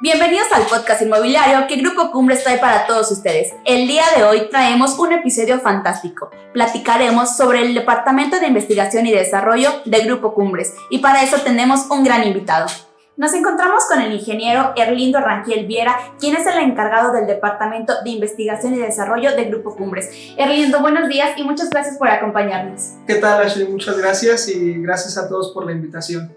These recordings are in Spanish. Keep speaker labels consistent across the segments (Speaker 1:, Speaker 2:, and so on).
Speaker 1: Bienvenidos al podcast inmobiliario que Grupo Cumbres trae para todos ustedes. El día de hoy traemos un episodio fantástico. Platicaremos sobre el Departamento de Investigación y Desarrollo de Grupo Cumbres y para eso tenemos un gran invitado. Nos encontramos con el ingeniero Erlindo Rangel Viera, quien es el encargado del Departamento de Investigación y Desarrollo de Grupo Cumbres. Erlindo, buenos días y muchas gracias por acompañarnos.
Speaker 2: ¿Qué tal, Ashley? Muchas gracias y gracias a todos por la invitación.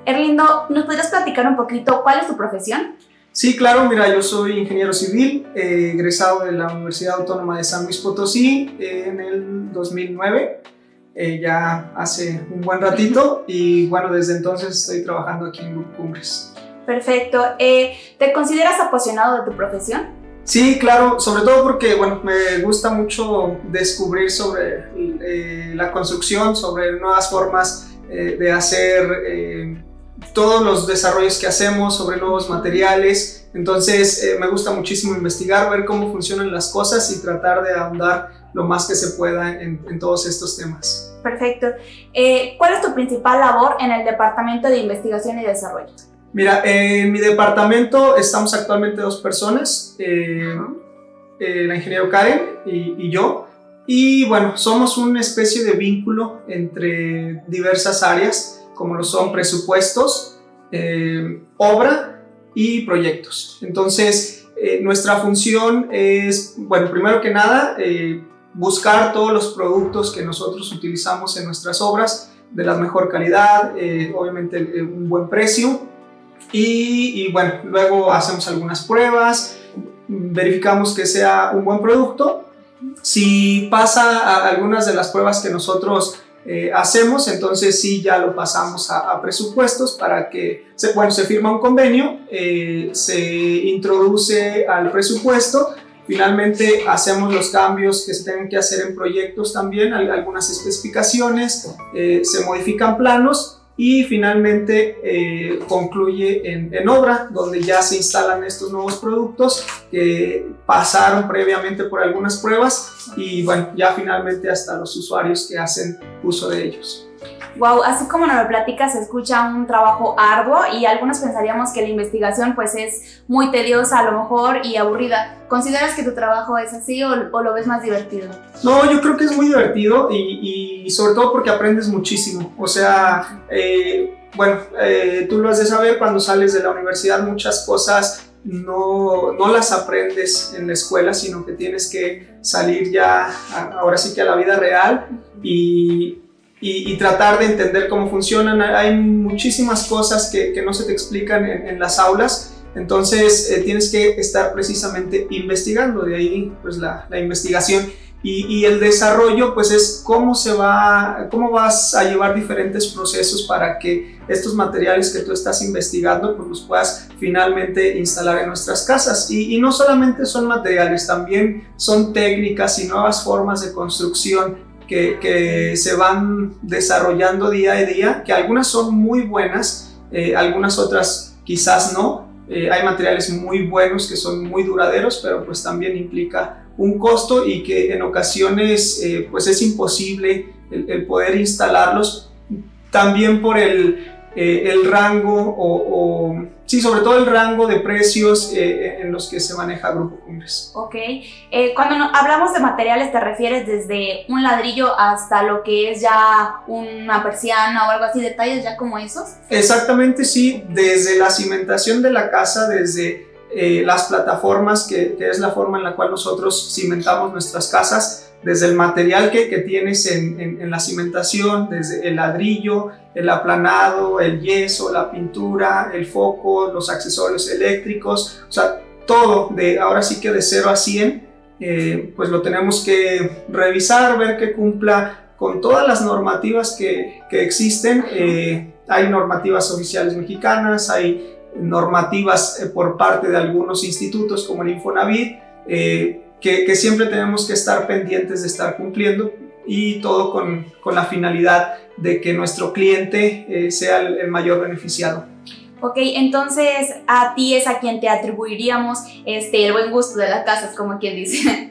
Speaker 1: Erlindo, ¿nos podrías platicar un poquito cuál es tu profesión?
Speaker 2: Sí, claro, mira, yo soy ingeniero civil, egresado de la Universidad Autónoma de San Luis Potosí en el 2009, ya hace un buen ratito y bueno, desde entonces estoy trabajando aquí en Grupo Cumbres.
Speaker 1: Perfecto. ¿Te consideras apasionado de tu profesión?
Speaker 2: Sí, claro, sobre todo porque bueno, me gusta mucho descubrir sobre la construcción, sobre nuevas formas de hacer todos los desarrollos que hacemos, sobre nuevos materiales. Entonces me gusta muchísimo investigar, ver cómo funcionan las cosas y tratar de ahondar lo más que se pueda en todos estos temas.
Speaker 1: Perfecto. ¿Cuál es tu principal labor en el Departamento de Investigación y Desarrollo?
Speaker 2: Mira, en mi departamento estamos actualmente 2 personas, la ingeniero Karen y yo. Y bueno, somos una especie de vínculo entre diversas áreas, como lo son presupuestos, obra y proyectos. Entonces, nuestra función es, bueno, primero que nada, buscar todos los productos que nosotros utilizamos en nuestras obras de la mejor calidad, obviamente un buen precio, y bueno, luego hacemos algunas pruebas, verificamos que sea un buen producto. Si pasa a algunas de las pruebas que nosotros hacemos, entonces sí ya lo pasamos a presupuestos para que se firma un convenio, se introduce al presupuesto, finalmente hacemos los cambios que se tienen que hacer en proyectos también, algunas especificaciones, se modifican planos y finalmente concluye en obra, donde ya se instalan estos nuevos productos que pasaron previamente por algunas pruebas y bueno, ya finalmente hasta los usuarios que hacen uso de ellos.
Speaker 1: Wow, así como nos lo platicas, se escucha un trabajo arduo y algunos pensaríamos que la investigación pues es muy tediosa a lo mejor y aburrida. ¿Consideras que tu trabajo es así o lo ves más divertido?
Speaker 2: No, yo creo que es muy divertido y sobre todo porque aprendes muchísimo. O sea, tú lo has de saber, cuando sales de la universidad muchas cosas no las aprendes en la escuela, sino que tienes que salir ya, ahora sí que a la vida real y tratar de entender cómo funcionan. Hay muchísimas cosas que no se te explican en las aulas, entonces tienes que estar precisamente investigando, de ahí pues la investigación y el desarrollo pues es cómo vas a llevar diferentes procesos para que estos materiales que tú estás investigando pues los puedas finalmente instalar en nuestras casas y no solamente son materiales, también son técnicas y nuevas formas de construcción que se van desarrollando día a día, que algunas son muy buenas, algunas otras quizás no. Hay materiales muy buenos que son muy duraderos, pero pues también implica un costo y que en ocasiones pues es imposible el poder instalarlos, también por el rango sí, sobre todo el rango de precios en los que se maneja Grupo Cumbres.
Speaker 1: Ok, cuando hablamos de materiales, ¿te refieres desde un ladrillo hasta lo que es ya una persiana o algo así, detalles ya como esos?
Speaker 2: Exactamente, sí, desde la cimentación de la casa, desde las plataformas, que es la forma en la cual nosotros cimentamos nuestras casas, desde el material que tienes en la cimentación, desde el ladrillo, el aplanado, el yeso, la pintura, el foco, los accesorios eléctricos, o sea, todo, ahora sí que de 0 a 100, pues lo tenemos que revisar, ver que cumpla con todas las normativas que existen. Hay normativas oficiales mexicanas, hay normativas por parte de algunos institutos como el Infonavit, que siempre tenemos que estar pendientes de estar cumpliendo y todo con la finalidad de que nuestro cliente sea el mayor beneficiado.
Speaker 1: Ok, entonces a ti es a quien te atribuiríamos el buen gusto de las casas, como quien dice.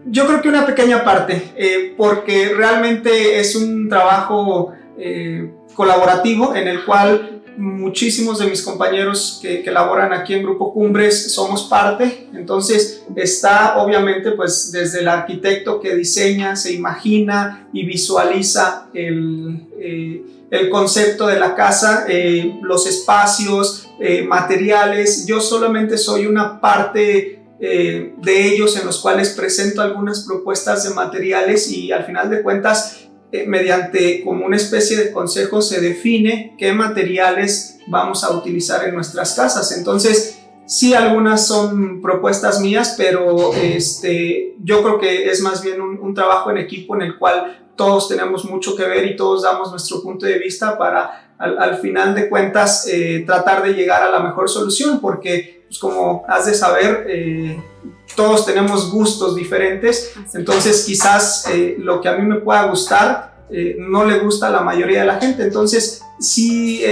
Speaker 2: Yo creo que una pequeña parte, porque realmente es un trabajo colaborativo en el cual muchísimos de mis compañeros que laboran aquí en Grupo Cumbres somos parte. Entonces está obviamente pues desde el arquitecto que diseña, se imagina y visualiza el concepto de la casa, los espacios, materiales. Yo solamente soy una parte de ellos en los cuales presento algunas propuestas de materiales y al final de cuentas mediante como una especie de consejo se define qué materiales vamos a utilizar en nuestras casas. Entonces sí, algunas son propuestas mías, pero yo creo que es más bien un trabajo en equipo en el cual todos tenemos mucho que ver y todos damos nuestro punto de vista para al final de cuentas tratar de llegar a la mejor solución, porque pues, como has de saber, todos tenemos gustos diferentes. Entonces quizás lo que a mí me pueda gustar no le gusta a la mayoría de la gente. Entonces sí,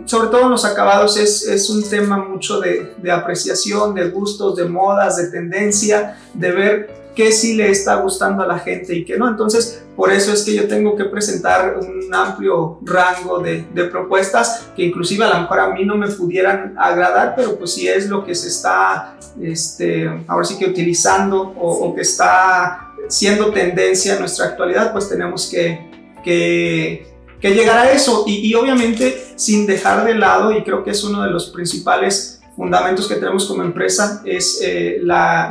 Speaker 2: sobre todo en los acabados es un tema mucho de apreciación, de gustos, de modas, de tendencia, de ver qué sí le está gustando a la gente y qué no. Entonces por eso es que yo tengo que presentar un amplio rango de propuestas que inclusive a lo mejor a mí no me pudieran agradar, pero pues si es lo que se está ahora sí que utilizando o que está siendo tendencia en nuestra actualidad, pues tenemos que llegar a eso y obviamente sin dejar de lado, y creo que es uno de los principales fundamentos que tenemos como empresa, es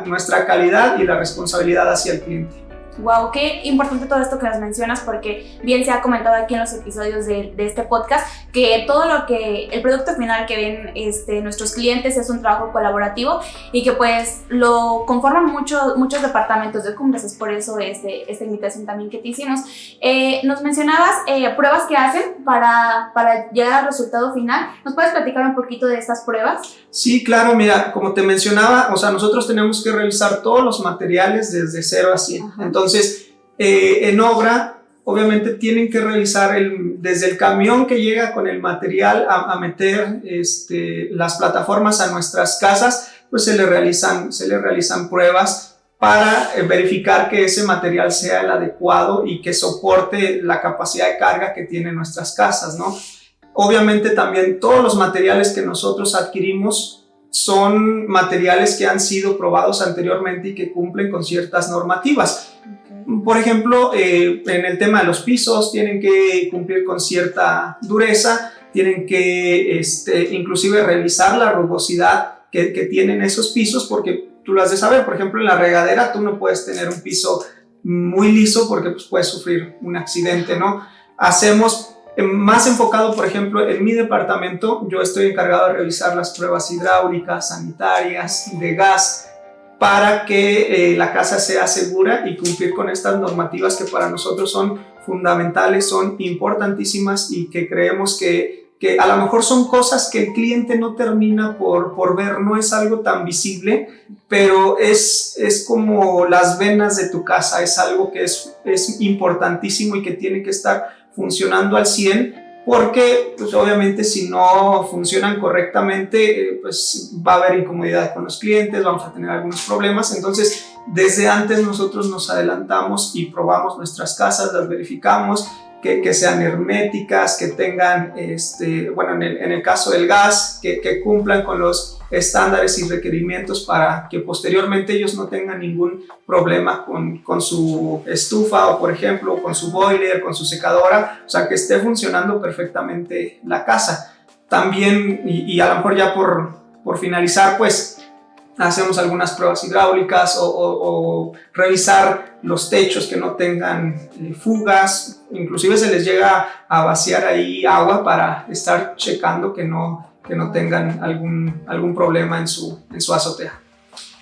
Speaker 2: nuestra calidad y la responsabilidad hacia el cliente.
Speaker 1: Wow, qué importante todo esto que nos mencionas, porque bien se ha comentado aquí en los episodios de este podcast que todo lo que el producto final que ven nuestros clientes es un trabajo colaborativo y que pues lo conforman muchos departamentos de Cumbres. Es por eso esta invitación también que te hicimos. Nos mencionabas pruebas que hacen para llegar al resultado final. ¿Nos puedes platicar un poquito de estas pruebas?
Speaker 2: Sí, claro, mira, como te mencionaba, o sea, nosotros tenemos que revisar todos los materiales desde 0 a 100. Ajá. Entonces, en obra, obviamente tienen que revisar desde el camión que llega con el material a meter las plataformas a nuestras casas, pues se le realizan pruebas para verificar que ese material sea el adecuado y que soporte la capacidad de carga que tienen nuestras casas, ¿no? Obviamente también todos los materiales que nosotros adquirimos son materiales que han sido probados anteriormente y que cumplen con ciertas normativas. Okay. Por ejemplo, en el tema de los pisos tienen que cumplir con cierta dureza, tienen que inclusive revisar la rugosidad que tienen esos pisos, porque tú lo has de saber. Por ejemplo, en la regadera tú no puedes tener un piso muy liso porque pues, puedes sufrir un accidente, ¿no? Hacemos más enfocado, por ejemplo, en mi departamento, yo estoy encargado de revisar las pruebas hidráulicas, sanitarias, de gas, para que la casa sea segura y cumplir con estas normativas que para nosotros son fundamentales, son importantísimas y que creemos que a lo mejor son cosas que el cliente no termina por ver, no es algo tan visible, pero es como las venas de tu casa, es algo que es importantísimo y que tiene que estar funcionando al 100, porque pues obviamente si no funcionan correctamente pues va a haber incomodidad con los clientes, vamos a tener algunos problemas. Entonces desde antes nosotros nos adelantamos y probamos nuestras casas, las verificamos, que sean herméticas, que tengan, en el caso del gas, que cumplan con los estándares y requerimientos para que posteriormente ellos no tengan ningún problema con su estufa o, por ejemplo, con su boiler, con su secadora, o sea, que esté funcionando perfectamente la casa. También, y a lo mejor ya por finalizar, pues hacemos algunas pruebas hidráulicas o revisar los techos que no tengan fugas, inclusive se les llega a vaciar ahí agua para estar checando que no tengan algún problema en su azotea.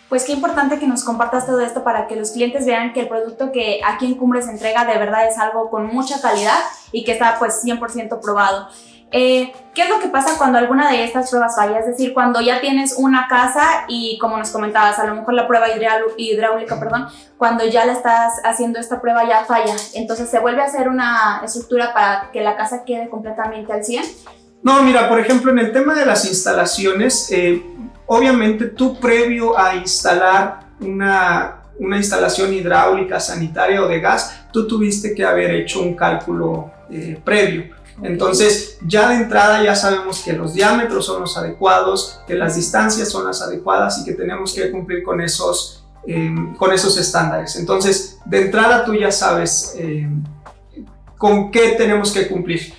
Speaker 1: Pues qué importante que nos compartas todo esto para que los clientes vean que el producto que aquí en Cumbres se entrega de verdad es algo con mucha calidad y que está pues 100% probado. ¿Qué es lo que pasa cuando alguna de estas pruebas falla? Es decir, cuando ya tienes una casa y, como nos comentabas, a lo mejor la prueba hidráulica, cuando ya la estás haciendo esta prueba ya falla, entonces ¿se vuelve a hacer una estructura para que la casa quede completamente al 100?
Speaker 2: No, mira, por ejemplo, en el tema de las instalaciones, obviamente tú previo a instalar una instalación hidráulica, sanitaria o de gas, tú tuviste que haber hecho un cálculo previo. Entonces, ya de entrada ya sabemos que los diámetros son los adecuados, que las distancias son las adecuadas y que tenemos que cumplir con esos estándares. Entonces, de entrada tú ya sabes con qué tenemos que cumplir,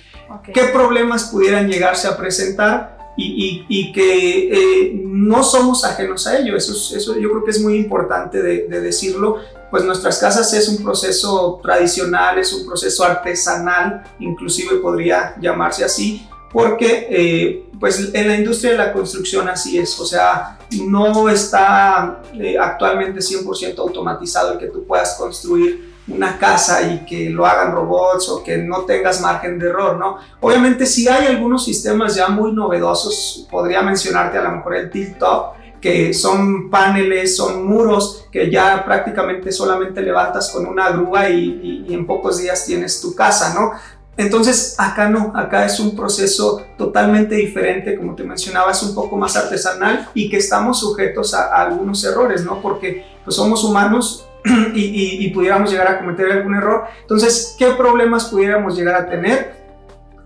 Speaker 2: qué problemas pudieran llegarse a presentar y que no somos ajenos a ello. Eso yo creo que es muy importante de decirlo. Pues nuestras casas es un proceso tradicional, es un proceso artesanal, inclusive podría llamarse así, porque pues en la industria de la construcción así es, o sea, no está actualmente 100% automatizado el que tú puedas construir una casa y que lo hagan robots o que no tengas margen de error, ¿no? Obviamente sí hay algunos sistemas ya muy novedosos, podría mencionarte a lo mejor el tilt-top, que son paneles, son muros que ya prácticamente solamente levantas con una grúa y en pocos días tienes tu casa, ¿no? Entonces acá no, acá es un proceso totalmente diferente, como te mencionaba, es un poco más artesanal y que estamos sujetos a algunos errores, ¿no? Porque pues, somos humanos y pudiéramos llegar a cometer algún error. Entonces, ¿qué problemas pudiéramos llegar a tener?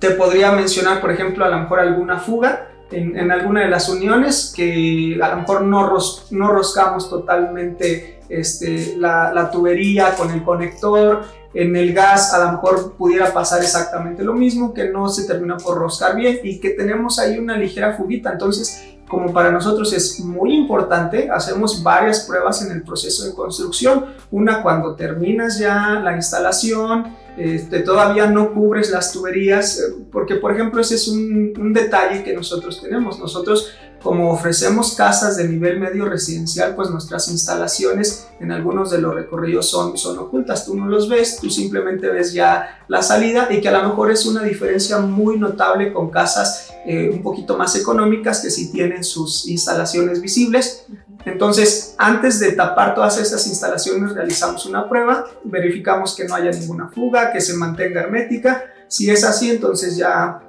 Speaker 2: Te podría mencionar, por ejemplo, a lo mejor alguna fuga en alguna de las uniones, que a lo mejor no roscamos totalmente la tubería con el conector. En el gas a lo mejor pudiera pasar exactamente lo mismo, que no se termina por roscar bien y que tenemos ahí una ligera fuguita. Entonces, como para nosotros es muy importante, hacemos varias pruebas en el proceso de construcción. Una cuando terminas ya la instalación, todavía no cubres las tuberías, porque por ejemplo ese es un detalle que nosotros tenemos. Nosotros, como ofrecemos casas de nivel medio residencial, pues nuestras instalaciones en algunos de los recorridos son ocultas. Tú no los ves, tú simplemente ves ya la salida, y que a lo mejor es una diferencia muy notable con casas un poquito más económicas que sí tienen sus instalaciones visibles. Entonces, antes de tapar todas esas instalaciones, realizamos una prueba, verificamos que no haya ninguna fuga, que se mantenga hermética. Si es así, entonces ya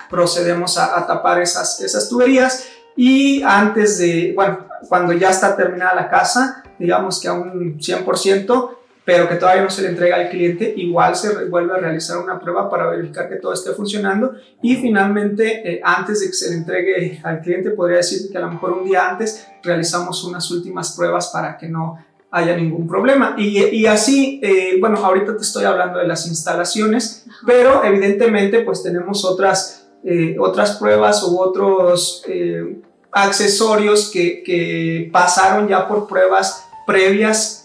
Speaker 2: procedemos a tapar esas tuberías. Y antes de, bueno, cuando ya está terminada la casa, digamos que a un 100%, pero que todavía no se le entrega al cliente, igual se vuelve a realizar una prueba para verificar que todo esté funcionando. Y finalmente, antes de que se le entregue al cliente, podría decir que a lo mejor un día antes realizamos unas últimas pruebas para que no haya ningún problema. Y así, bueno, ahorita te estoy hablando de las instalaciones, pero evidentemente pues tenemos otras pruebas u otros accesorios que pasaron ya por pruebas previas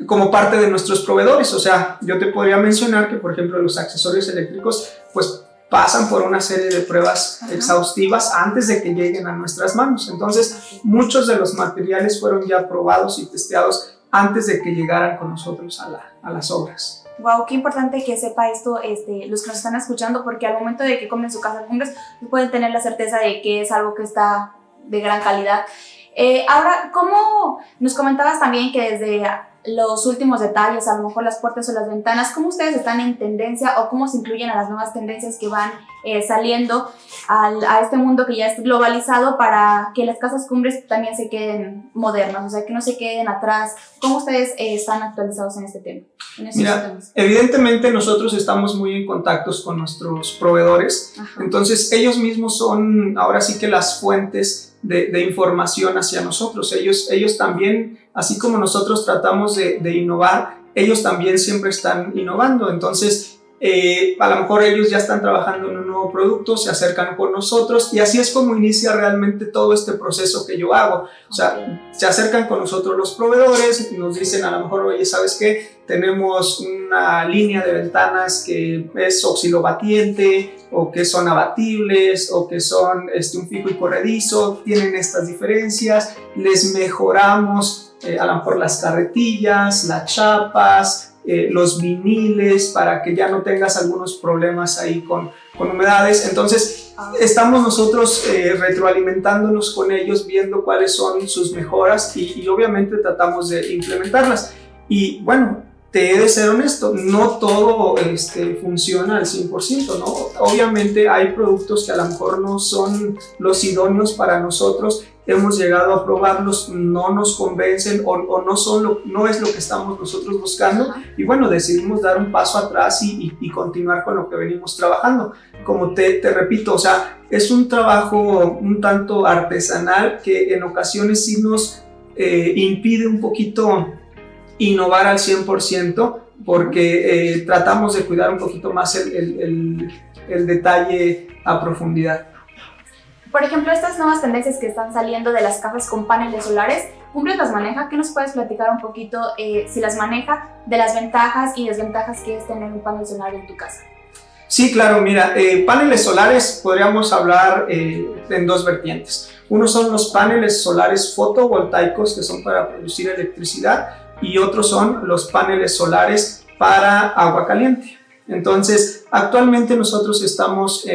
Speaker 2: como parte de nuestros proveedores. O sea, yo te podría mencionar que, por ejemplo, los accesorios eléctricos pues pasan por una serie de pruebas exhaustivas antes de que lleguen a nuestras manos. Entonces, muchos de los materiales fueron ya probados y testeados antes de que llegaran con nosotros a las obras.
Speaker 1: Wow, qué importante que sepa esto los que nos están escuchando, porque al momento de que compren su casa de Cumbres pueden tener la certeza de que es algo que está de gran calidad. Ahora, ¿cómo nos comentabas también que desde los últimos detalles, a lo mejor las puertas o las ventanas, cómo ustedes están en tendencia o cómo se incluyen a las nuevas tendencias que van saliendo a este mundo que ya es globalizado, para que las casas Cumbres también se queden modernas, o sea, que no se queden atrás? ¿Cómo ustedes están actualizados en este tema?
Speaker 2: Mira, evidentemente nosotros estamos muy en contacto con nuestros proveedores. Ajá. Entonces ellos mismos son ahora sí que las fuentes de información hacia nosotros. Ellos también, así como nosotros tratamos de innovar, ellos también siempre están innovando. Entonces a lo mejor ellos ya están trabajando en un nuevo producto, se acercan con nosotros, y así es como inicia realmente todo este proceso que yo hago. O sea, se acercan con nosotros los proveedores, nos dicen a lo mejor, oye, ¿sabes qué? Tenemos una línea de ventanas que es oxidobatiente, o que son abatibles, o que son un fijo y corredizo, tienen estas diferencias, les mejoramos a lo mejor las carretillas, las chapas, los viniles, para que ya no tengas algunos problemas ahí con humedades. Entonces estamos nosotros retroalimentándonos con ellos, viendo cuáles son sus mejoras, y obviamente tratamos de implementarlas. Y bueno, te he de ser honesto, no todo funciona al 100%, ¿no? Obviamente hay productos que a lo mejor no son los idóneos para nosotros, hemos llegado a probarlos, no nos convencen o no es lo que estamos nosotros buscando, y bueno, decidimos dar un paso atrás y continuar con lo que venimos trabajando. Como te repito, o sea, es un trabajo un tanto artesanal que en ocasiones sí nos impide un poquito innovar al 100%, porque tratamos de cuidar un poquito más el detalle a profundidad.
Speaker 1: Por ejemplo, estas nuevas tendencias que están saliendo de las casas con paneles solares, ¿Cumbres las maneja? ¿Qué nos puedes platicar un poquito, si las maneja, de las ventajas y desventajas que es tener un panel solar en tu casa?
Speaker 2: Sí, claro, mira, paneles solares podríamos hablar en dos vertientes. Uno son los paneles solares fotovoltaicos, que son para producir electricidad, y otros son los paneles solares para agua caliente. Entonces, actualmente nosotros estamos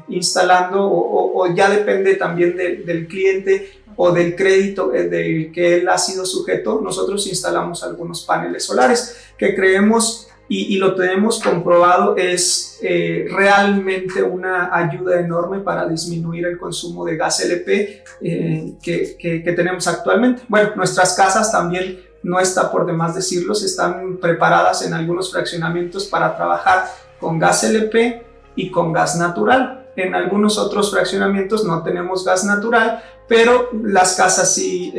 Speaker 2: instalando, o ya depende también del cliente o del crédito del que él ha sido sujeto, nosotros instalamos algunos paneles solares que creemos y lo tenemos comprobado es realmente una ayuda enorme para disminuir el consumo de gas LP que tenemos actualmente. Bueno, nuestras casas también, no está por demás decirlos, están preparadas en algunos fraccionamientos para trabajar con gas LP y con gas natural. En algunos otros fraccionamientos no tenemos gas natural, pero las casas sí,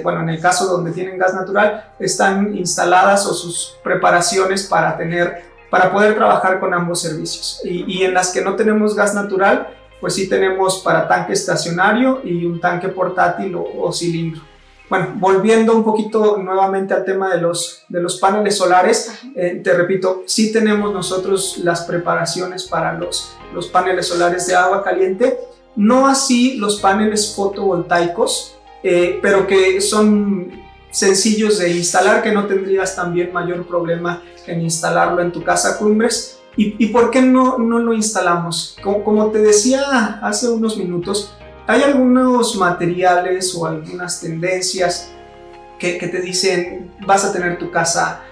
Speaker 2: bueno, en el caso donde tienen gas natural, están instaladas o sus preparaciones para poder trabajar con ambos servicios. Y en las que no tenemos gas natural, pues sí tenemos para tanque estacionario y un tanque portátil o cilindro. Bueno, volviendo un poquito nuevamente al tema de los paneles solares, te repito, sí tenemos nosotros las preparaciones para los paneles solares de agua caliente, no así los paneles fotovoltaicos, pero que son sencillos de instalar, que no tendrías también mayor problema en instalarlo en tu casa, Cumbres. ¿Y por qué no lo instalamos? Como te decía hace unos minutos, hay algunos materiales o algunas tendencias que te dicen vas a tener tu casa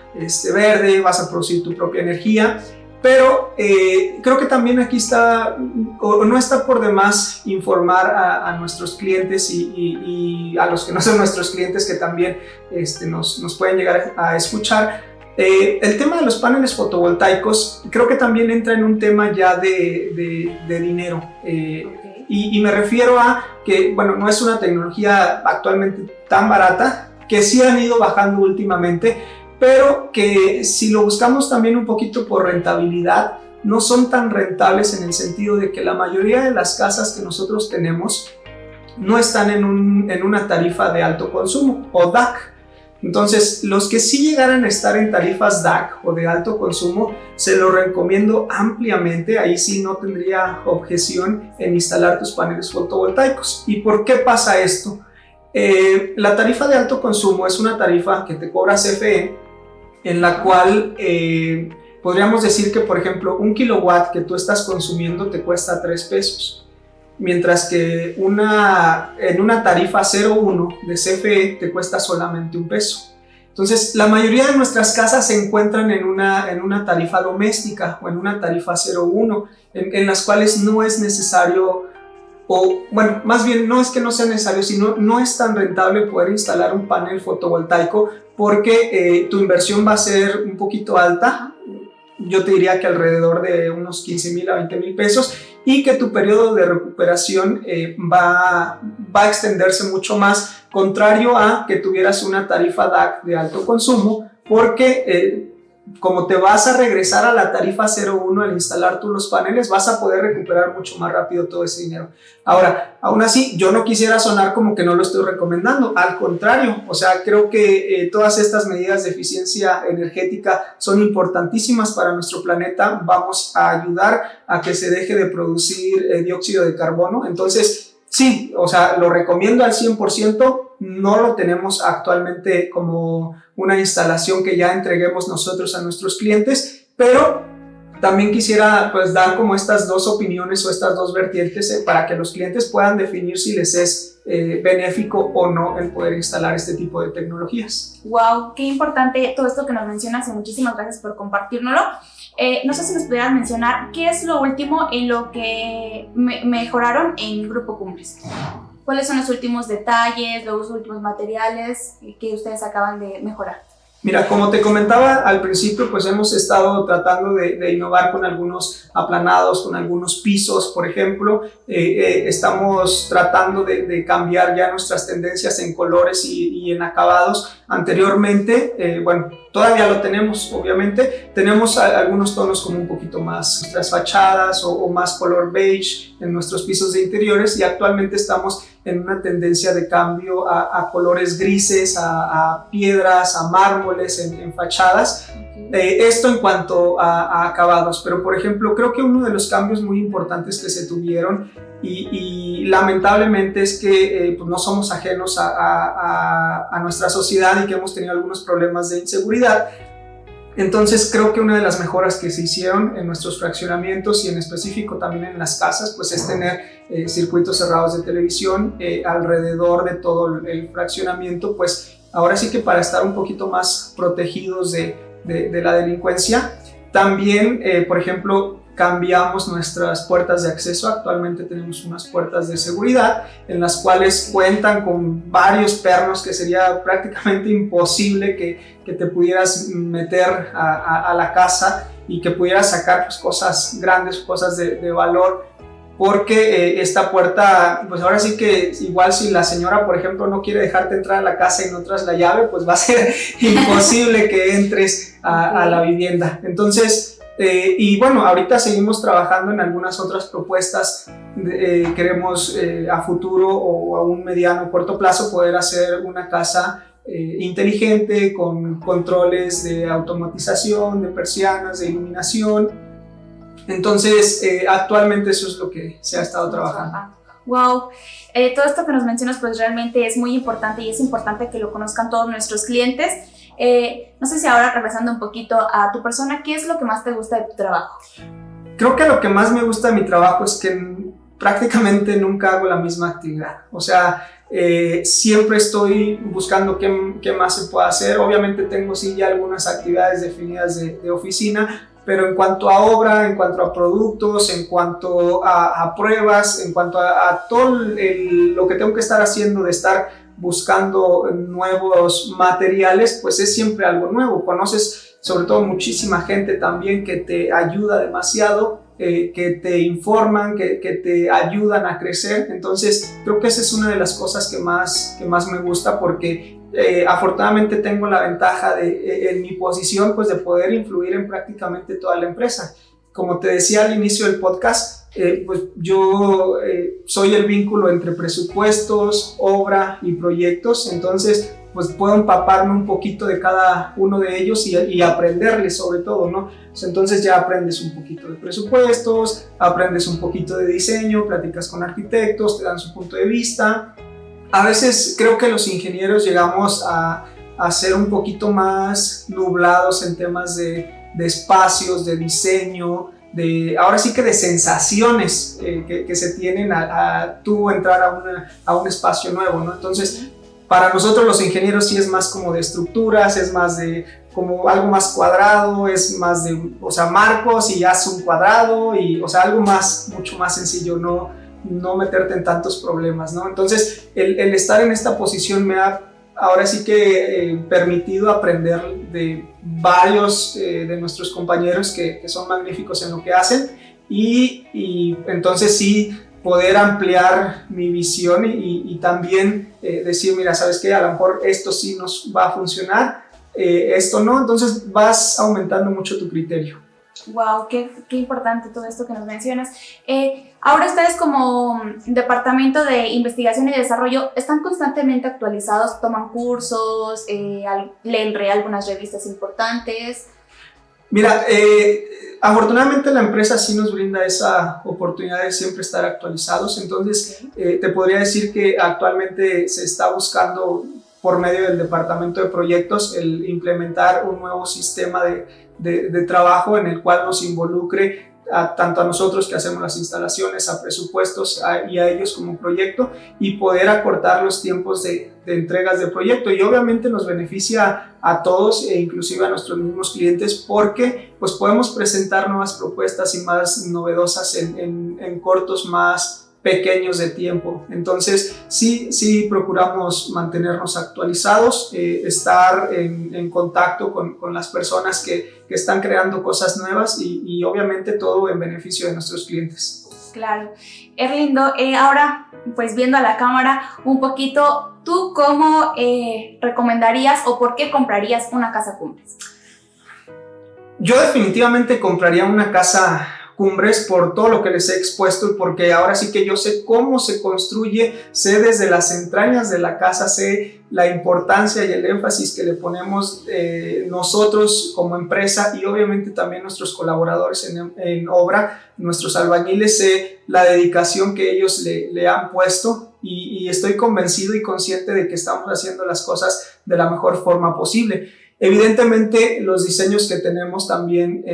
Speaker 2: verde, vas a producir tu propia energía, pero creo que también aquí está, o no está por demás informar a nuestros clientes y a los que no son nuestros clientes, que también nos pueden llegar a escuchar. El tema de los paneles fotovoltaicos creo que también entra en un tema ya de dinero. Y me refiero a que, bueno, no es una tecnología actualmente tan barata, que sí han ido bajando últimamente, pero que si lo buscamos también un poquito por rentabilidad, no son tan rentables en el sentido de que la mayoría de las casas que nosotros tenemos no están en una tarifa de alto consumo o DAC. Entonces, los que sí llegaran a estar en tarifas DAC o de alto consumo, se lo recomiendo ampliamente. Ahí sí no tendría objeción en instalar tus paneles fotovoltaicos. ¿Y por qué pasa esto? La tarifa de alto consumo es una tarifa que te cobra CFE, en la cual podríamos decir que, por ejemplo, 1 kilowatt que tú estás consumiendo te cuesta 3 pesos. Mientras que en una tarifa 0,1 de CFE te cuesta solamente 1 peso. Entonces, la mayoría de nuestras casas se encuentran en una tarifa doméstica o en una tarifa 0,1, en las cuales no es necesario, o bueno, más bien no es que no sea necesario, sino no es tan rentable poder instalar un panel fotovoltaico, porque tu inversión va a ser un poquito alta. Yo te diría que alrededor de unos 15,000 a 20,000 pesos, y que tu periodo de recuperación va a extenderse mucho más, contrario a que tuvieras una tarifa DAC de alto consumo, porque como te vas a regresar a la tarifa 0,1 al instalar tú los paneles, vas a poder recuperar mucho más rápido todo ese dinero. Ahora, aún así, yo no quisiera sonar como que no lo estoy recomendando, al contrario, o sea, creo que todas estas medidas de eficiencia energética son importantísimas para nuestro planeta. Vamos a ayudar a que se deje de producir dióxido de carbono. Entonces, sí, o sea, lo recomiendo al 100%, no lo tenemos actualmente como una instalación que ya entreguemos nosotros a nuestros clientes, pero también quisiera pues dar como estas dos opiniones o estas dos vertientes para que los clientes puedan definir si les es benéfico o no el poder instalar este tipo de tecnologías.
Speaker 1: Wow, qué importante todo esto que nos mencionas y muchísimas gracias por compartírnoslo. No sé si nos pudieran mencionar qué es lo último en lo que mejoraron en Grupo Cumbres. ¿Cuáles son los últimos detalles, los últimos materiales que ustedes acaban de mejorar?
Speaker 2: Mira, como te comentaba al principio, pues hemos estado tratando de innovar con algunos aplanados, con algunos pisos, por ejemplo. Estamos tratando de cambiar ya nuestras tendencias en colores y en acabados. Anteriormente, bueno, todavía lo tenemos, obviamente. Tenemos algunos tonos como un poquito más nuestras fachadas o más color beige en nuestros pisos de interiores, y actualmente estamos en una tendencia de cambio a colores grises, a piedras, a mármoles en fachadas. Esto en cuanto a acabados, pero por ejemplo creo que uno de los cambios muy importantes que se tuvieron y lamentablemente es que pues no somos ajenos a nuestra sociedad y que hemos tenido algunos problemas de inseguridad. Entonces creo que una de las mejoras que se hicieron en nuestros fraccionamientos y en específico también en las casas pues es tener circuitos cerrados de televisión alrededor de todo el fraccionamiento, pues ahora sí que para estar un poquito más protegidos de la delincuencia. También, por ejemplo, cambiamos nuestras puertas de acceso. Actualmente tenemos unas puertas de seguridad en las cuales cuentan con varios pernos que sería prácticamente imposible que te pudieras meter a la casa y que pudieras sacar pues, cosas grandes, cosas de valor, porque esta puerta, pues ahora sí que igual si la señora, por ejemplo, no quiere dejarte entrar a la casa y no traes la llave, pues va a ser imposible que entres a la vivienda. Entonces, y bueno, ahorita seguimos trabajando en algunas otras propuestas. Queremos a futuro o a un mediano o corto plazo poder hacer una casa inteligente con controles de automatización, de persianas, de iluminación. Entonces, actualmente eso es lo que se ha estado trabajando.
Speaker 1: Wow, todo esto que nos mencionas pues realmente es muy importante y es importante que lo conozcan todos nuestros clientes. No sé si ahora regresando un poquito a tu persona, ¿qué es lo que más te gusta de tu trabajo?
Speaker 2: Creo que lo que más me gusta de mi trabajo es que prácticamente nunca hago la misma actividad. O sea, siempre estoy buscando qué más se puede hacer. Obviamente tengo sí ya algunas actividades definidas de oficina, pero en cuanto a obra, en cuanto a productos, en cuanto a pruebas, en cuanto a todo lo que tengo que estar haciendo de estar buscando nuevos materiales, pues es siempre algo nuevo. Conoces sobre todo muchísima gente también que te ayuda demasiado, que te informan, que te ayudan a crecer. Entonces creo que esa es una de las cosas que más me gusta, porque afortunadamente tengo la ventaja en mi posición pues de poder influir en prácticamente toda la empresa. Como te decía al inicio del podcast, pues yo soy el vínculo entre presupuestos, obra y proyectos. Entonces pues puedo empaparme un poquito de cada uno de ellos y aprenderles sobre todo, ¿no? Entonces ya aprendes un poquito de presupuestos, aprendes un poquito de diseño, platicas con arquitectos, te dan su punto de vista. A veces creo que los ingenieros llegamos a ser un poquito más nublados en temas de espacios, de diseño, ahora sí que de sensaciones que se tienen a tú entrar a un espacio nuevo, ¿no? Entonces, para nosotros los ingenieros sí es más como de estructuras, es más de como algo más cuadrado, es más de, o sea, marcos y haz un cuadrado y, o sea, algo mucho más sencillo, no meterte en tantos problemas, ¿no? Entonces, el estar en esta posición me ha ahora sí que permitido aprender de varios de nuestros compañeros que son magníficos en lo que hacen y entonces sí poder ampliar mi visión y también decir, mira, ¿sabes qué? A lo mejor esto sí nos va a funcionar, esto no, entonces vas aumentando mucho tu criterio.
Speaker 1: Wow, qué importante todo esto que nos mencionas. Ahora ustedes como Departamento de Investigación y Desarrollo están constantemente actualizados, toman cursos, leen algunas revistas importantes.
Speaker 2: Mira, afortunadamente la empresa sí nos brinda esa oportunidad de siempre estar actualizados. Entonces te podría decir que actualmente se está buscando por medio del departamento de proyectos el implementar un nuevo sistema de trabajo en el cual nos involucre tanto a nosotros que hacemos las instalaciones, a presupuestos y a ellos como proyecto, y poder acortar los tiempos de entregas de proyecto. Y obviamente nos beneficia a todos e inclusive a nuestros mismos clientes, porque pues podemos presentar nuevas propuestas y más novedosas en cortos más pequeños de tiempo. Entonces sí procuramos mantenernos actualizados, estar en contacto con las personas que están creando cosas nuevas y obviamente todo en beneficio de nuestros clientes.
Speaker 1: Claro. Erlindo, ahora pues viendo a la cámara un poquito, ¿tú cómo recomendarías o por qué comprarías una casa Cumbres?
Speaker 2: Yo definitivamente compraría una casa Cumbres por todo lo que les he expuesto y porque ahora sí que yo sé cómo se construye, sé desde las entrañas de la casa, sé la importancia y el énfasis que le ponemos nosotros como empresa y obviamente también nuestros colaboradores en obra, nuestros albañiles, sé la dedicación que ellos le han puesto y estoy convencido y consciente de que estamos haciendo las cosas de la mejor forma posible. Evidentemente los diseños que tenemos también,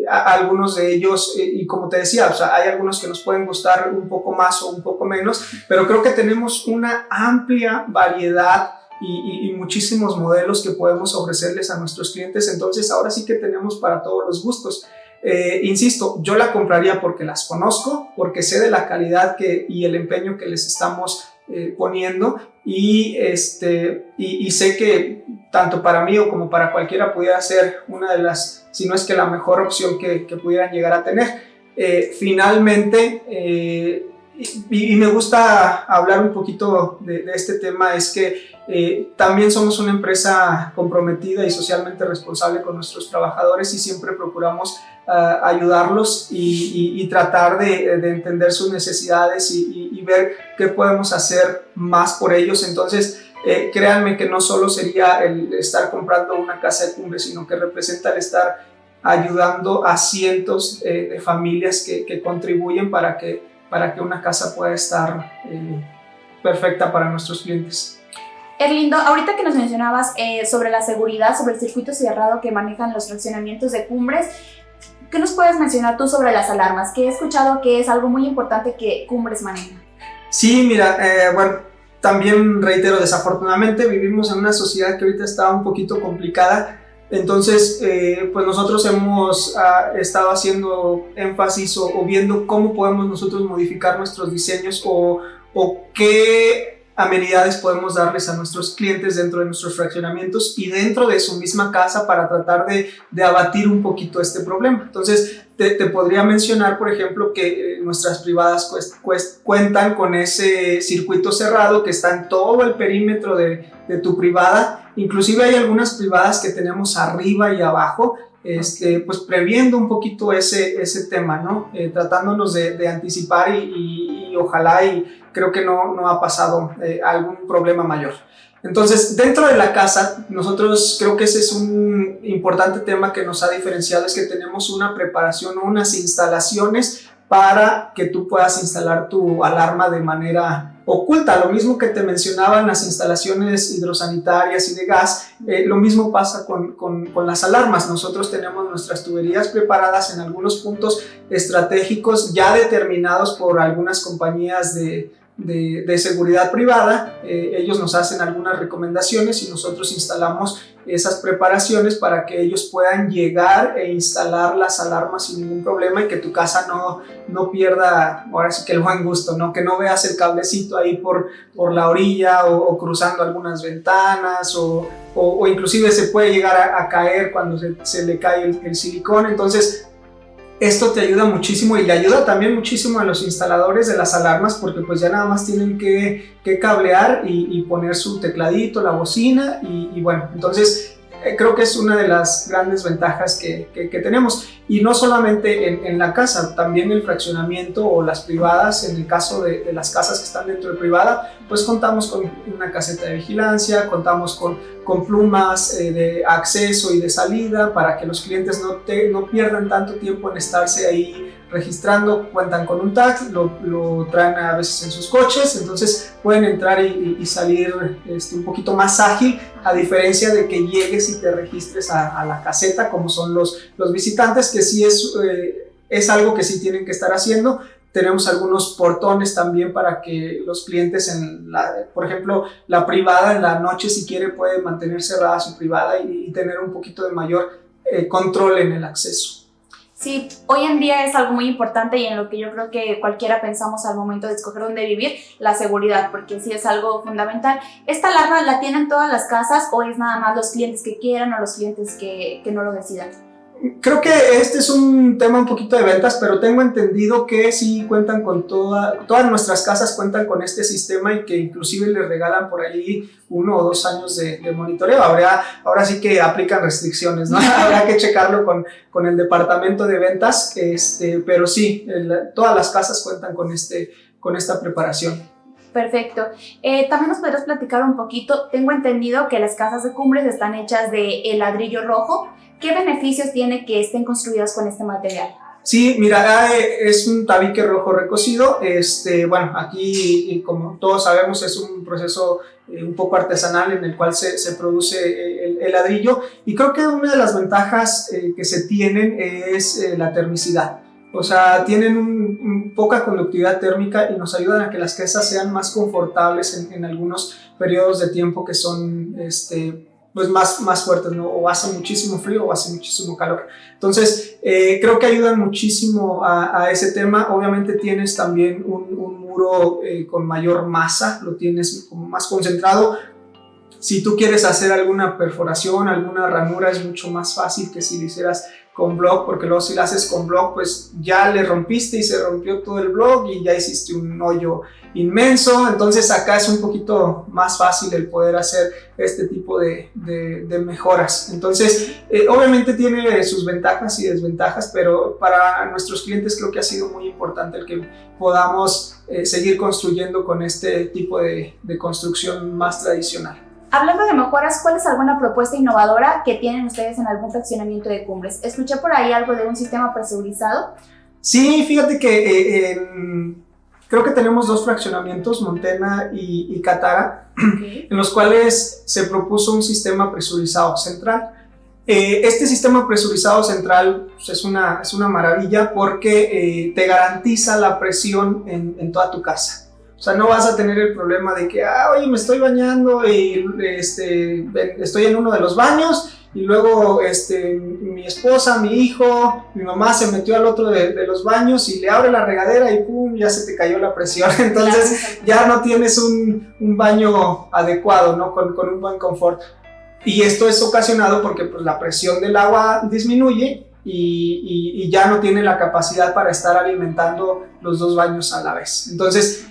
Speaker 2: algunos de ellos, y como te decía, o sea, hay algunos que nos pueden gustar un poco más o un poco menos, pero creo que tenemos una amplia variedad y muchísimos modelos que podemos ofrecerles a nuestros clientes, entonces ahora sí que tenemos para todos los gustos. Insisto, yo la compraría porque las conozco, porque sé de la calidad y el empeño que les estamos poniendo y sé que tanto para mí o como para cualquiera pudiera ser una de las, si no es que la mejor opción que pudieran llegar a tener. Finalmente, y me gusta hablar un poquito de este tema, es que también somos una empresa comprometida y socialmente responsable con nuestros trabajadores y siempre procuramos ayudarlos y tratar de entender sus necesidades y ver qué podemos hacer más por ellos. Entonces, créanme que no solo sería el estar comprando una casa de Cumbres, sino que representa el estar ayudando a cientos de familias que contribuyen para que una casa pueda estar perfecta para nuestros clientes.
Speaker 1: Erlindo, ahorita que nos mencionabas sobre la seguridad, sobre el circuito cerrado que manejan los fraccionamientos de Cumbres, ¿qué nos puedes mencionar tú sobre las alarmas? Que he escuchado que es algo muy importante que Cumbres maneja.
Speaker 2: Sí, mira, bueno, también reitero, desafortunadamente vivimos en una sociedad que ahorita está un poquito complicada, entonces pues nosotros hemos estado haciendo énfasis o viendo cómo podemos nosotros modificar nuestros diseños o qué amenidades podemos darles a nuestros clientes dentro de nuestros fraccionamientos y dentro de su misma casa para tratar de abatir un poquito este problema. Entonces te podría mencionar, por ejemplo, que nuestras privadas cuentan con ese circuito cerrado que está en todo el perímetro de tu privada. Inclusive hay algunas privadas que tenemos arriba y abajo, pues previendo un poquito ese tema, ¿no? Tratándonos de anticipar y ojalá y creo que no ha pasado algún problema mayor. Entonces, dentro de la casa, nosotros creo que ese es un importante tema que nos ha diferenciado, es que tenemos una preparación, unas instalaciones para que tú puedas instalar tu alarma de manera oculta. Lo mismo que te mencionaba en las instalaciones hidrosanitarias y de gas, lo mismo pasa con las alarmas. Nosotros tenemos nuestras tuberías preparadas en algunos puntos estratégicos ya determinados por algunas compañías de seguridad privada. Ellos nos hacen algunas recomendaciones y nosotros instalamos esas preparaciones para que ellos puedan llegar e instalar las alarmas sin ningún problema y que tu casa no pierda, ahora sí que el buen gusto, ¿no? Que no veas el cablecito ahí por la orilla o cruzando algunas ventanas o inclusive se puede llegar a caer cuando se le cae el silicón. Entonces esto te ayuda muchísimo y le ayuda también muchísimo a los instaladores de las alarmas porque pues ya nada más tienen que cablear y poner su tecladito, la bocina y bueno, entonces creo que es una de las grandes ventajas que tenemos y no solamente en la casa, también el fraccionamiento o las privadas, en el caso de las casas que están dentro de privada, pues contamos con una caseta de vigilancia, contamos con plumas de acceso y de salida para que los clientes no pierdan tanto tiempo en estarse ahí registrando. Cuentan con un tag, lo traen a veces en sus coches, entonces pueden entrar y salir un poquito más ágil, a diferencia de que llegues y te registres a la caseta como son los visitantes, que sí es algo que sí tienen que estar haciendo. Tenemos algunos portones también para que los clientes, por ejemplo, la privada en la noche, si quiere, puede mantener cerrada su privada y tener un poquito de mayor control en el acceso.
Speaker 1: Sí, hoy en día es algo muy importante y en lo que yo creo que cualquiera pensamos al momento de escoger dónde vivir, la seguridad, porque sí es algo fundamental. ¿Esta alarma la tienen todas las casas o es nada más los clientes que quieran o los clientes que no lo decidan?
Speaker 2: Creo que este es un tema un poquito de ventas, pero tengo entendido que sí cuentan con todas nuestras casas cuentan con este sistema y que inclusive les regalan por ahí 1 o 2 años de monitoreo. Ahora sí que aplican restricciones, ¿no? Habrá que checarlo con el departamento de ventas, pero sí, todas las casas cuentan con esta preparación.
Speaker 1: Perfecto. También nos podrías platicar un poquito. Tengo entendido que las casas de Cumbres están hechas de ladrillo rojo. ¿Qué beneficios tiene que estén construidas con este material?
Speaker 2: Sí, mira, es un tabique rojo recocido. Bueno, aquí, como todos sabemos, es un proceso un poco artesanal en el cual se produce el ladrillo, y creo que una de las ventajas que se tienen es la termicidad. O sea, tienen poca conductividad térmica y nos ayudan a que las casas sean más confortables en algunos periodos de tiempo que son pues más fuertes, ¿no? O hace muchísimo frío o hace muchísimo calor. Entonces, creo que ayudan muchísimo a ese tema. Obviamente tienes también un muro con mayor masa, lo tienes como más concentrado. Si tú quieres hacer alguna perforación, alguna ranura, es mucho más fácil que si lo hicieras con block, porque luego si lo haces con block, pues ya le rompiste y se rompió todo el block y ya hiciste un hoyo inmenso. Entonces acá es un poquito más fácil el poder hacer este tipo de mejoras. Entonces obviamente tiene sus ventajas y desventajas, pero para nuestros clientes creo que ha sido muy importante el que podamos seguir construyendo con este tipo de construcción más tradicional.
Speaker 1: Hablando de mejoras, ¿cuál es alguna propuesta innovadora que tienen ustedes en algún fraccionamiento de Cumbres? Escuché por ahí algo de un sistema presurizado.
Speaker 2: Sí, fíjate que creo que tenemos 2 fraccionamientos, Montena y Catara, okay, en los cuales se propuso un sistema presurizado central. Este sistema presurizado central pues, es una maravilla porque te garantiza la presión en toda tu casa. O sea, no vas a tener el problema de que, oye, me estoy bañando y estoy en uno de los baños y luego mi esposa, mi hijo, mi mamá se metió al otro de los baños y le abre la regadera y pum, ya se te cayó la presión. Entonces ya no tienes un baño adecuado, ¿no? Con un buen confort. Y esto es ocasionado porque pues, la presión del agua disminuye y ya no tiene la capacidad para estar alimentando los 2 baños a la vez. Entonces,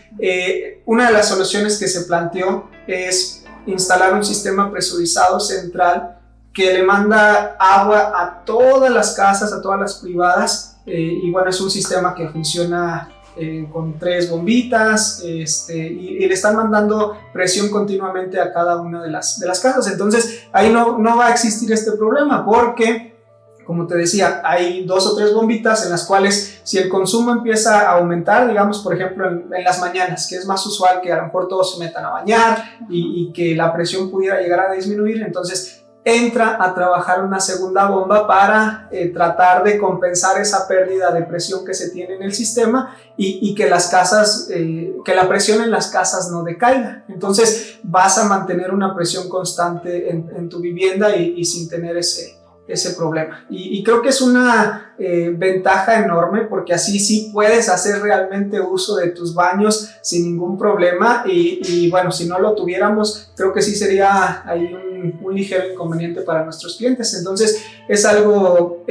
Speaker 2: una de las soluciones que se planteó es instalar un sistema presurizado central que le manda agua a todas las casas, a todas las privadas, y bueno, es un sistema que funciona con 3 bombitas y le están mandando presión continuamente a cada una de las casas. Entonces ahí no va a existir este problema porque, como te decía, hay 2 o 3 bombitas en las cuales si el consumo empieza a aumentar, digamos por ejemplo en las mañanas, que es más usual que a lo mejor todos se metan a bañar y que la presión pudiera llegar a disminuir, entonces entra a trabajar una segunda bomba para tratar de compensar esa pérdida de presión que se tiene en el sistema y que las casas, que la presión en las casas no decaiga. Entonces vas a mantener una presión constante en tu vivienda y sin tener ese problema. Y creo que es una ventaja enorme porque así sí puedes hacer realmente uso de tus baños sin ningún problema y bueno, si no lo tuviéramos, creo que sí sería ahí un ligero inconveniente para nuestros clientes. Entonces es algo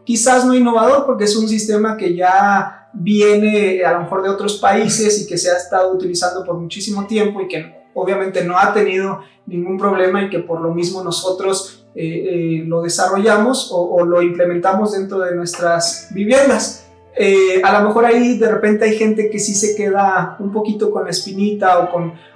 Speaker 2: quizás no innovador porque es un sistema que ya viene a lo mejor de otros países y que se ha estado utilizando por muchísimo tiempo y que obviamente no ha tenido ningún problema y que por lo mismo nosotros lo desarrollamos o lo implementamos dentro de nuestras viviendas. A lo mejor ahí de repente hay gente que sí se queda un poquito con la espinita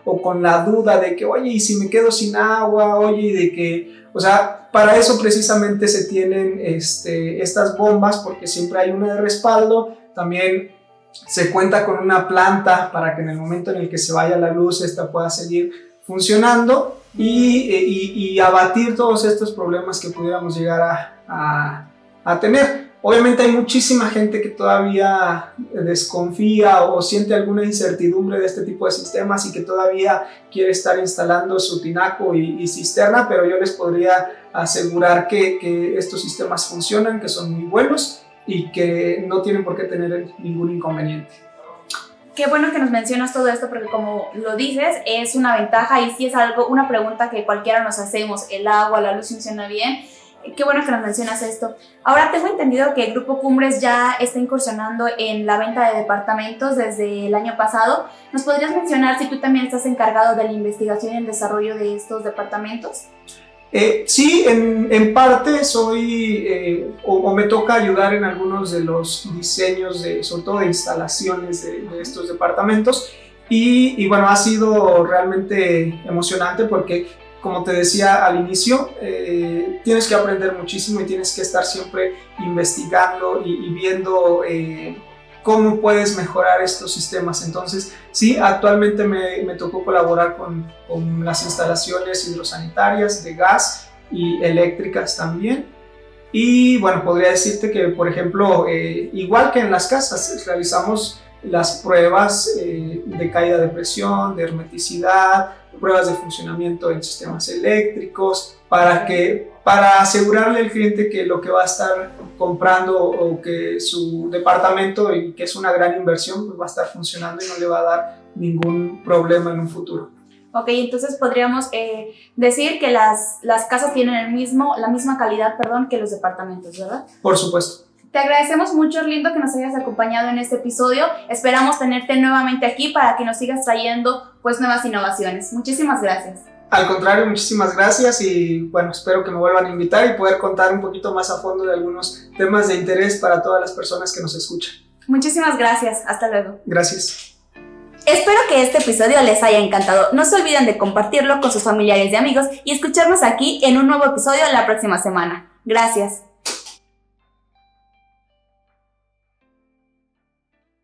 Speaker 2: o con la duda de que, oye, ¿y si me quedo sin agua? Oye, y de que, o sea, para eso precisamente se tienen estas bombas porque siempre hay una de respaldo. También se cuenta con una planta para que en el momento en el que se vaya la luz esta pueda seguir funcionando y abatir todos estos problemas que pudiéramos llegar a tener. Obviamente hay muchísima gente que todavía desconfía o siente alguna incertidumbre de este tipo de sistemas y que todavía quiere estar instalando su tinaco y cisterna, pero yo les podría asegurar que estos sistemas funcionan, que son muy buenos y que no tienen por qué tener ningún inconveniente.
Speaker 1: Qué bueno que nos mencionas todo esto porque como lo dices, es una ventaja y sí es algo, una pregunta que cualquiera nos hacemos, el agua, la luz funciona bien. Qué bueno que nos mencionas esto. Ahora tengo entendido que el Grupo Cumbres ya está incursionando en la venta de departamentos desde el año pasado. ¿Nos podrías mencionar si tú también estás encargado de la investigación y el desarrollo de estos departamentos?
Speaker 2: Sí, en parte soy o me toca ayudar en algunos de los diseños, sobre todo de instalaciones de estos departamentos y bueno, ha sido realmente emocionante porque como te decía al inicio, tienes que aprender muchísimo y tienes que estar siempre investigando y viendo cómo puedes mejorar estos sistemas. Entonces, sí, actualmente me tocó colaborar con las instalaciones hidrosanitarias de gas y eléctricas también. Y bueno, podría decirte que, por ejemplo, igual que en las casas, realizamos las pruebas de caída de presión, de hermeticidad, pruebas de funcionamiento en sistemas eléctricos, para asegurarle al cliente que lo que va a estar comprando o que su departamento, y que es una gran inversión, pues va a estar funcionando y no le va a dar ningún problema en un futuro.
Speaker 1: Ok, entonces podríamos decir que las casas tienen la misma calidad, que los departamentos, ¿verdad?
Speaker 2: Por supuesto.
Speaker 1: Te agradecemos mucho, Orlindo, que nos hayas acompañado en este episodio. Esperamos tenerte nuevamente aquí para que nos sigas trayendo pues nuevas innovaciones. Muchísimas gracias.
Speaker 2: Al contrario, muchísimas gracias y bueno, espero que me vuelvan a invitar y poder contar un poquito más a fondo de algunos temas de interés para todas las personas que nos escuchan.
Speaker 1: Muchísimas gracias. Hasta luego.
Speaker 2: Gracias.
Speaker 1: Espero que este episodio les haya encantado. No se olviden de compartirlo con sus familiares y amigos y escucharnos aquí en un nuevo episodio la próxima semana. Gracias.